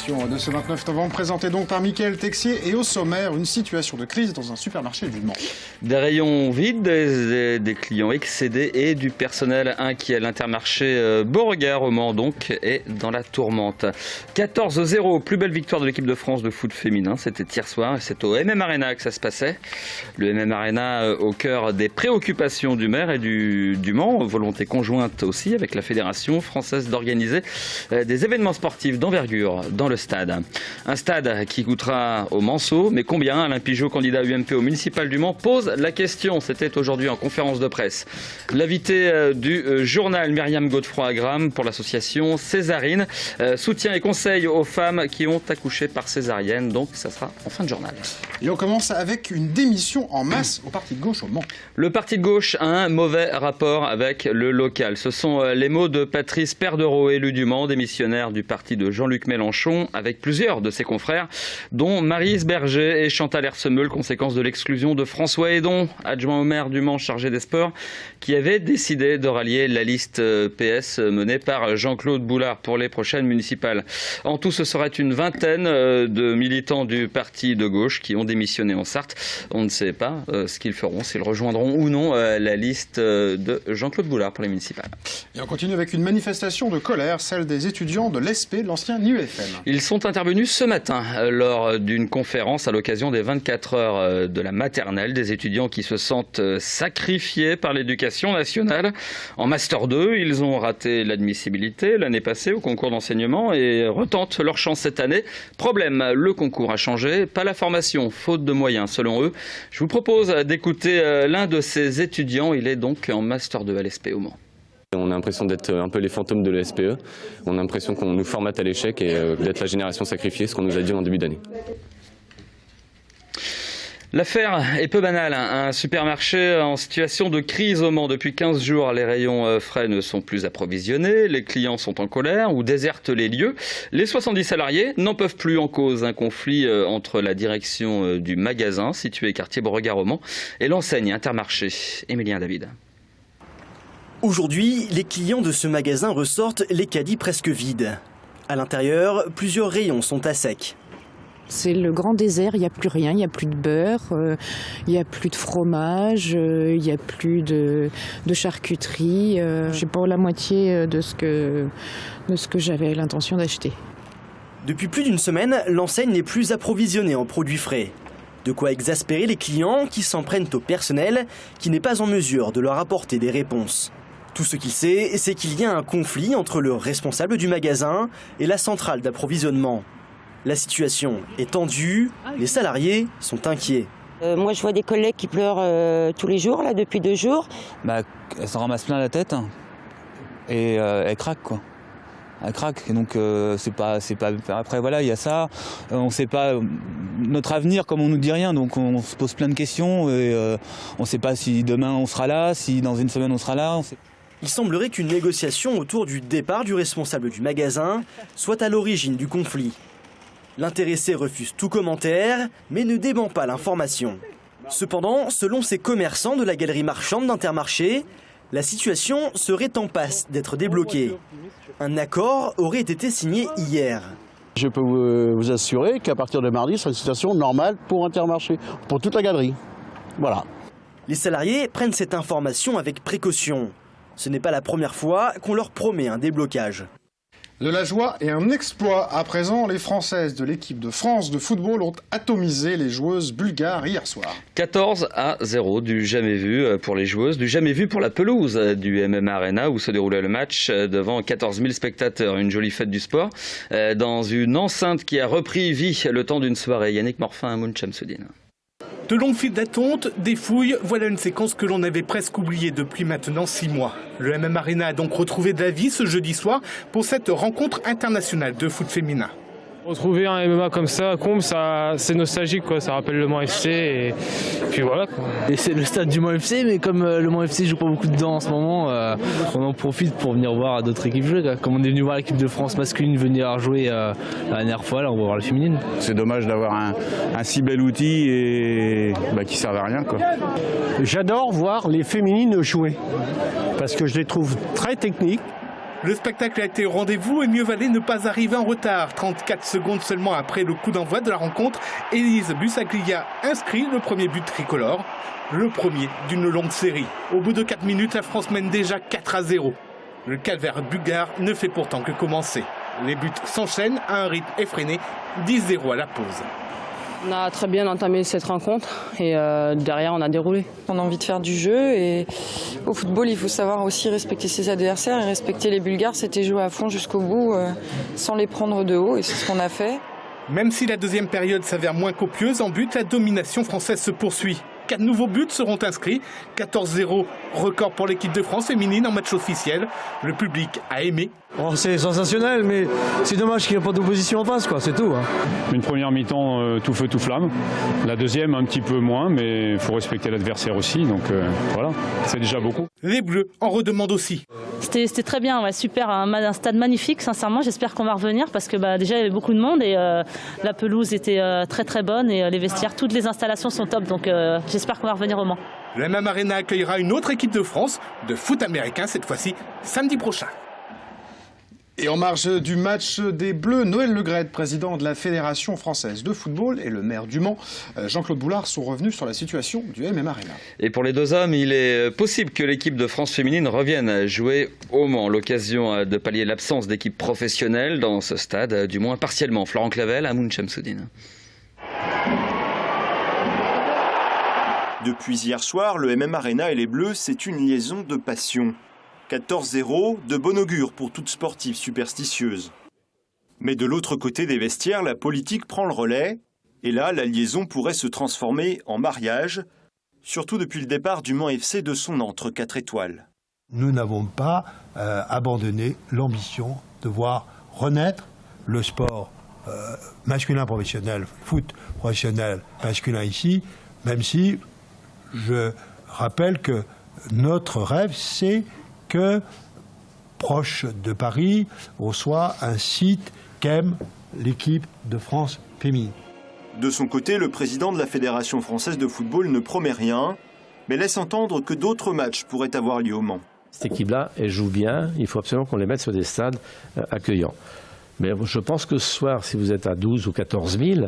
l'édition de ce 29 novembre, présentée donc par Mickaël Texier. Et au sommaire, une situation de crise dans un supermarché du Mans. Des rayons vides, des clients excédés et du personnel inquiet. L'Intermarché Beauregard au Mans donc est dans la tourmente. 14-0, plus belle victoire de l'équipe de France de foot féminin. C'était hier soir et c'est au MM Arena que ça se passait. Le MM Arena au cœur des préoccupations du maire et du Mans. Volonté conjointe aussi avec la Fédération française d'organiser des événements sportifs d'envergure dans le stade. Un stade qui coûtera au Manceau, mais combien? Alain Pigeot, candidat UMP au municipal du Mans, pose la question. C'était aujourd'hui en conférence de presse. L'invité du journal, Myriam Godefroy-Agram, pour l'association Césarine, soutien et conseil aux femmes qui ont accouché par césarienne. Donc ça sera en fin de journal. Et on commence avec une démission en masse au parti de gauche au Mans. Le parti de gauche a un mauvais rapport avec le local. Ce sont les mots de Patrice Perdereau, élu du Mans, démissionnaire du parti de Jean-Luc Mélenchon, avec plusieurs de ses confrères, dont Maryse Berger et Chantal Hersemeul, conséquence de l'exclusion de François Hédon, adjoint au maire du Mans chargé des sports, qui avait décidé de rallier la liste PS menée par Jean-Claude Boulard pour les prochaines municipales. En tout, ce serait une vingtaine de militants du parti de gauche qui ont démissionné en Sarthe. On ne sait pas ce qu'ils feront, s'ils rejoindront ou non la liste de Jean-Claude Boulard pour les municipales. Et on continue avec une manifestation de colère, celle des étudiants de l'ESP, l'ancien NUFM. Ils sont intervenus ce matin lors d'une conférence à l'occasion des 24 heures de la maternelle. Des étudiants qui se sentent sacrifiés par l'éducation nationale. En Master 2, ils ont raté l'admissibilité l'année passée au concours d'enseignement et retentent leur chance cette année. Problème, le concours a changé, pas la formation, faute de moyens selon eux. Je vous propose d'écouter l'un de ces étudiants. Il est donc en Master 2 à l'ESP au Mans. On a l'impression d'être un peu les fantômes de l'ESPE. On a l'impression qu'on nous formate à l'échec et d'être la génération sacrifiée, ce qu'on nous a dit en début d'année. L'affaire est peu banale. Un supermarché en situation de crise au Mans. Depuis 15 jours, les rayons frais ne sont plus approvisionnés. Les clients sont en colère ou désertent les lieux. Les 70 salariés n'en peuvent plus, en cause un conflit entre la direction du magasin, situé quartier Beauregard au Mans, et l'enseigne Intermarché. Émilien David. Aujourd'hui, les clients de ce magasin ressortent les caddies presque vides. À l'intérieur, plusieurs rayons sont à sec. C'est le grand désert, il n'y a plus rien, il n'y a plus de beurre, il n'y a plus de fromage, il n'y a plus de charcuterie. J'ai pas la moitié de ce que j'avais l'intention d'acheter. Depuis plus d'une semaine, l'enseigne n'est plus approvisionnée en produits frais. De quoi exaspérer les clients qui s'en prennent au personnel qui n'est pas en mesure de leur apporter des réponses. Tout ce qu'il sait, c'est qu'il y a un conflit entre le responsable du magasin et la centrale d'approvisionnement. La situation est tendue, les salariés sont inquiets. Moi je vois des collègues qui pleurent tous les jours, là, depuis 2 jours. Elle s'en ramasse plein la tête et elle craque quoi. Elle craque, et donc c'est pas. Après voilà, il y a ça. On sait pas notre avenir, comme on nous dit rien, donc on se pose plein de questions et on sait pas si demain on sera là, si dans une semaine on sera là. Il semblerait qu'une négociation autour du départ du responsable du magasin soit à l'origine du conflit. L'intéressé refuse tout commentaire, mais ne dément pas l'information. Cependant, selon ces commerçants de la galerie marchande d'Intermarché, la situation serait en passe d'être débloquée. Un accord aurait été signé hier. Je peux vous assurer qu'à partir de mardi, ce sera une situation normale pour Intermarché, pour toute la galerie. Voilà. Les salariés prennent cette information avec précaution. Ce n'est pas la première fois qu'on leur promet un déblocage. De la joie et un exploit. À présent, les Françaises de l'équipe de France de football ont atomisé les joueuses bulgares hier soir. 14-0, du jamais vu pour les joueuses, du jamais vu pour la pelouse du MM Arena où se déroulait le match devant 14 000 spectateurs. Une jolie fête du sport dans une enceinte qui a repris vie le temps d'une soirée. Yannick Morfin, Amoun Chamsoudine. De longues files d'attente, des fouilles, voilà une séquence que l'on avait presque oubliée depuis maintenant 6 mois. Le MM Arena a donc retrouvé de la vie ce jeudi soir pour cette rencontre internationale de foot féminin. Retrouver un MMA comme ça à Combe, c'est nostalgique, quoi. Ça rappelle le Mans FC et puis voilà, quoi. Et c'est le stade du Mans FC, mais comme le Mans FC joue pas beaucoup dedans en ce moment, on en profite pour venir voir d'autres équipes jouer, quoi. Comme on est venu voir l'équipe de France masculine venir jouer la dernière fois, là on va voir la féminine. C'est dommage d'avoir un si bel outil et qui sert à rien, quoi. J'adore voir les féminines jouer parce que je les trouve très techniques. Le spectacle a été au rendez-vous et mieux valait ne pas arriver en retard. 34 secondes seulement après le coup d'envoi de la rencontre, Élise Bussaglia inscrit le premier but tricolore, le premier d'une longue série. Au bout de 4 minutes, la France mène déjà 4-0. Le calvaire bulgare ne fait pourtant que commencer. Les buts s'enchaînent à un rythme effréné, 10-0 à la pause. On a très bien entamé cette rencontre et derrière on a déroulé. On a envie de faire du jeu et au football il faut savoir aussi respecter ses adversaires et respecter les Bulgares. C'était jouer à fond jusqu'au bout sans les prendre de haut et c'est ce qu'on a fait. Même si la deuxième période s'avère moins copieuse en but, la domination française se poursuit. 4 nouveaux buts seront inscrits, 14-0, record pour l'équipe de France féminine en match officiel. Le public a aimé. Oh, c'est sensationnel, mais c'est dommage qu'il n'y ait pas d'opposition en face, quoi, c'est tout. Hein. Une première mi-temps tout feu tout flamme, la deuxième un petit peu moins, mais il faut respecter l'adversaire aussi, donc voilà, c'est déjà beaucoup. Les Bleus en redemandent aussi. C'était très bien, ouais, super, un stade magnifique, sincèrement, j'espère qu'on va revenir parce que déjà il y avait beaucoup de monde et la pelouse était très très bonne et les vestiaires, toutes les installations sont top, donc j'espère qu'on va revenir au Mans. Le MM Arena accueillera une autre équipe de France, de foot américain cette fois-ci, samedi prochain. Et en marge du match des Bleus, Noël Le Graët, président de la Fédération française de football, et le maire du Mans, Jean-Claude Boulard, sont revenus sur la situation du MM Arena. Et pour les deux hommes, il est possible que l'équipe de France féminine revienne jouer au Mans. L'occasion de pallier l'absence d'équipe professionnelle dans ce stade, du moins partiellement. Florent Clavel, Amoun Chamsoudine. Depuis hier soir, le MM Arena et les Bleus, c'est une liaison de passion. 14-0, de bon augure pour toute sportive superstitieuse. Mais de l'autre côté des vestiaires, la politique prend le relais. Et là, la liaison pourrait se transformer en mariage, surtout depuis le départ du Mans FC de son entre 4 étoiles. Nous n'avons pas abandonné l'ambition de voir renaître le sport masculin professionnel, foot professionnel masculin ici, même si je rappelle que notre rêve, c'est que, proche de Paris, on soit un site qu'aime l'équipe de France féminine. De son côté, le président de la Fédération française de football ne promet rien, mais laisse entendre que d'autres matchs pourraient avoir lieu au Mans. Cette équipe-là, elle joue bien, il faut absolument qu'on les mette sur des stades accueillants. Mais je pense que ce soir, si vous êtes à 12 ou 14 000,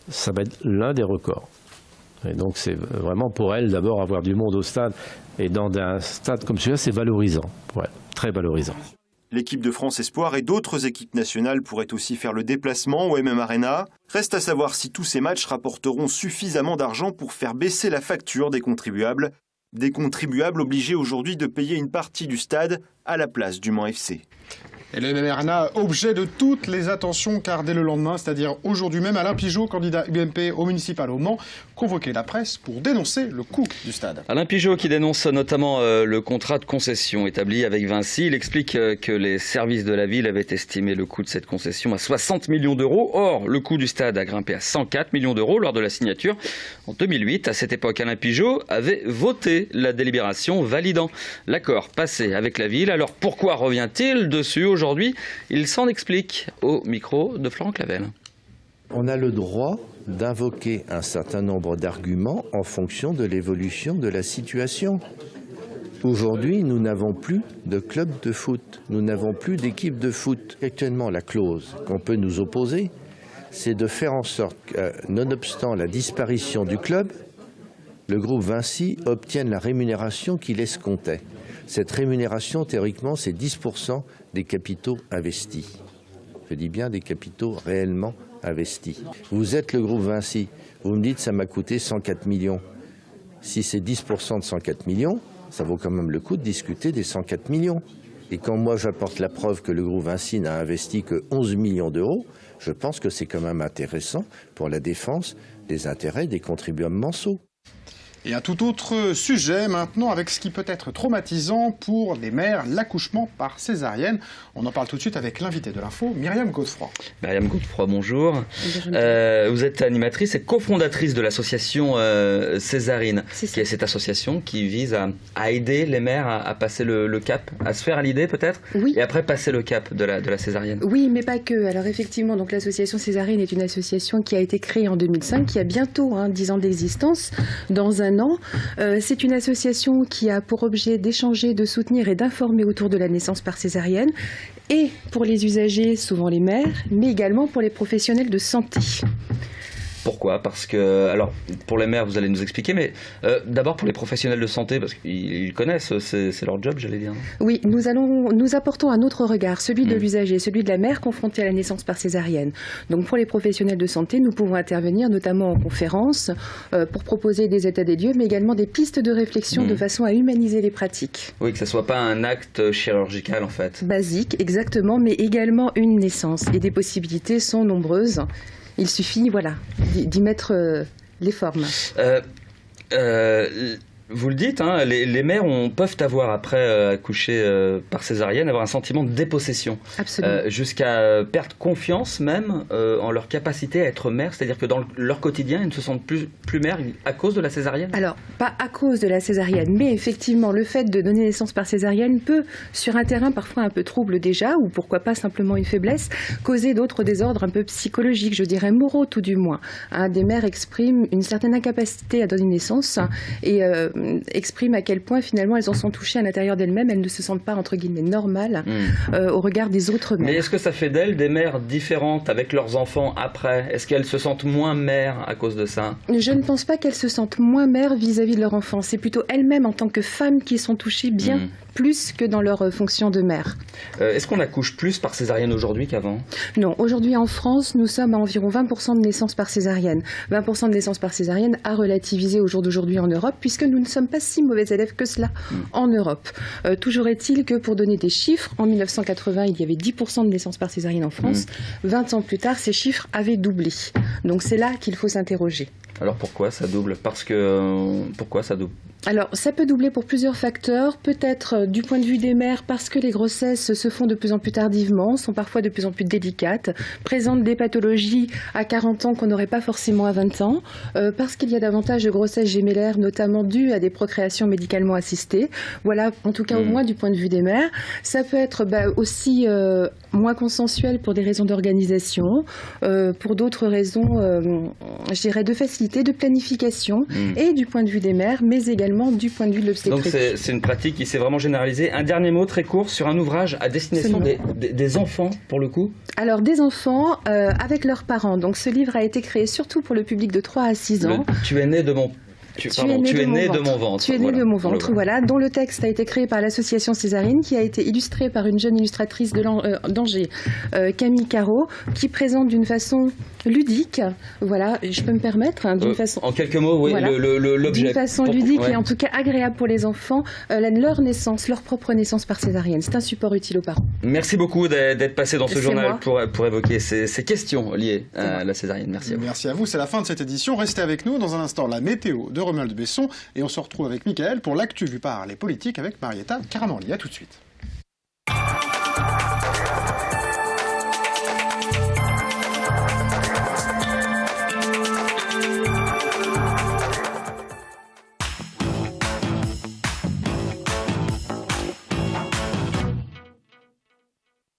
ça va être l'un des records. Et donc c'est vraiment pour elle d'abord avoir du monde au stade. Et dans un stade comme celui-là, c'est valorisant pour elle, très valorisant. L'équipe de France Espoir et d'autres équipes nationales pourraient aussi faire le déplacement au MM Arena. Reste à savoir si tous ces matchs rapporteront suffisamment d'argent pour faire baisser la facture des contribuables. Des contribuables obligés aujourd'hui de payer une partie du stade à la place du Mans FC. Et le MM Arena, objet de toutes les attentions, car dès le lendemain, c'est-à-dire aujourd'hui même, Alain Pigeot, candidat UMP au municipal au Mans, convoquait la presse pour dénoncer le coût du stade. Alain Pigeot qui dénonce notamment le contrat de concession établi avec Vinci. Il explique que les services de la ville avaient estimé le coût de cette concession à 60 millions d'euros. Or, le coût du stade a grimpé à 104 millions d'euros lors de la signature en 2008. À cette époque, Alain Pigeot avait voté la délibération validant l'accord passé avec la ville. Alors pourquoi revient-il dessus aujourd'hui? Il s'en explique au micro de Florent Clavel. On a le droit d'invoquer un certain nombre d'arguments en fonction de l'évolution de la situation. Aujourd'hui, nous n'avons plus de club de foot, nous n'avons plus d'équipe de foot. Actuellement, la clause qu'on peut nous opposer, c'est de faire en sorte que, nonobstant la disparition du club, le groupe Vinci obtienne la rémunération qu'il escomptait. Cette rémunération, théoriquement, c'est 10% des capitaux investis. Je dis bien des capitaux réellement investis. Vous êtes le groupe Vinci, vous me dites ça m'a coûté 104 millions. Si c'est 10% de 104 millions, ça vaut quand même le coup de discuter des 104 millions. Et quand moi j'apporte la preuve que le groupe Vinci n'a investi que 11 millions d'euros, je pense que c'est quand même intéressant pour la défense des intérêts des contribuables mensuaux. Et un tout autre sujet maintenant avec ce qui peut être traumatisant pour les mères, l'accouchement par césarienne. On en parle tout de suite avec l'invité de l'info, Myriam Godefroy. Myriam Godefroy, bonjour. Vous êtes animatrice et cofondatrice de l'association Césarine, qui est cette association qui vise à aider les mères à passer le cap, à se faire à l'idée peut-être, et après passer le cap de la césarienne. Oui, mais pas que. Alors effectivement, donc l'association Césarine est une association qui a été créée en 2005, qui a bientôt 10 ans d'existence, dans un 1 an. C'est une association qui a pour objet d'échanger, de soutenir et d'informer autour de la naissance par césarienne, et pour les usagers, souvent les mères, mais également pour les professionnels de santé. Pourquoi? Parce que, alors, pour les mères, vous allez nous expliquer, mais d'abord pour les professionnels de santé, parce qu'ils connaissent, c'est leur job, j'allais dire. Oui, nous apportons un autre regard, celui de l'usager, celui de la mère confrontée à la naissance par césarienne. Donc pour les professionnels de santé, nous pouvons intervenir notamment en conférence pour proposer des états des lieux, mais également des pistes de réflexion de façon à humaniser les pratiques. Oui, que ce ne soit pas un acte chirurgical en fait. Basique, exactement, mais également une naissance. Et des possibilités sont nombreuses. Il suffit, voilà, d'y mettre les formes. Vous le dites, hein, les mères peuvent avoir, après accoucher par césarienne, avoir un sentiment de dépossession. Absolument. Jusqu'à perdre confiance même en leur capacité à être mère, c'est-à-dire que dans leur quotidien, ils ne se sentent plus mères à cause de la césarienne. Alors, pas à cause de la césarienne, mais effectivement, le fait de donner naissance par césarienne peut, sur un terrain parfois un peu trouble déjà, ou pourquoi pas simplement une faiblesse, causer d'autres désordres un peu psychologiques, je dirais moraux tout du moins. Des mères expriment une certaine incapacité à donner naissance et expriment à quel point finalement elles en sont touchées à l'intérieur d'elles-mêmes, elles ne se sentent pas entre guillemets normales au regard des autres mères. Mais est-ce que ça fait d'elles des mères différentes avec leurs enfants après? Est-ce qu'elles se sentent moins mères à cause de ça? Je ne pense pas qu'elles se sentent moins mères vis-à-vis de leur enfant. C'est plutôt elles-mêmes en tant que femmes qui sont touchées bien plus que dans leur fonction de mère. Est-ce qu'on accouche plus par césarienne aujourd'hui qu'avant? Non, aujourd'hui en France, nous sommes à environ 20% de naissances par césarienne. 20% de naissances par césarienne à relativiser au jour d'aujourd'hui en Europe, puisque nous ne sommes pas si mauvais élèves que cela en Europe. Toujours est-il que pour donner des chiffres, en 1980, il y avait 10% de naissances par césarienne en France. 20 ans plus tard, ces chiffres avaient doublé. Donc c'est là qu'il faut s'interroger. Alors pourquoi ça double? Pourquoi ça double? Alors, ça peut doubler pour plusieurs facteurs. Peut-être du point de vue des mères, parce que les grossesses se font de plus en plus tardivement, sont parfois de plus en plus délicates, présentent des pathologies à 40 ans qu'on n'aurait pas forcément à 20 ans, parce qu'il y a davantage de grossesses gémellaires, notamment dues à des procréations médicalement assistées. Voilà, en tout cas au moins du point de vue des mères. Ça peut être aussi moins consensuel pour des raisons d'organisation, pour d'autres raisons, je dirais, de facilité, de planification, et du point de vue des mères, mais également du point de vue de l'obstétrique. Donc c'est une pratique qui s'est vraiment généralisée. Un dernier mot très court sur un ouvrage à destination des enfants, pour le coup. Alors des enfants avec leurs parents. Donc ce livre a été créé surtout pour le public de 3 à 6 ans. Tu es né de mon... Tu es né de mon ventre. Tu es né de mon ventre, voilà. Dont le texte a été créé par l'association Césarine, qui a été illustré par une jeune illustratrice d'Angers, Camille Caro, qui présente d'une façon ludique, voilà, je peux me permettre, d'une façon... En quelques mots, oui, voilà, l'objet. d'une façon ludique et en tout cas agréable pour les enfants, leur naissance, leur propre naissance par césarienne. C'est un support utile aux parents. Merci beaucoup d'être passé dans ce journal pour évoquer ces questions liées à la césarienne. Merci à vous. Merci à vous, c'est la fin de cette édition. Restez avec nous dans un instant, la météo de Romuald Besson, et on se retrouve avec Mickaël pour l'actu vue par les politiques avec Marietta Caramanli. À tout de suite.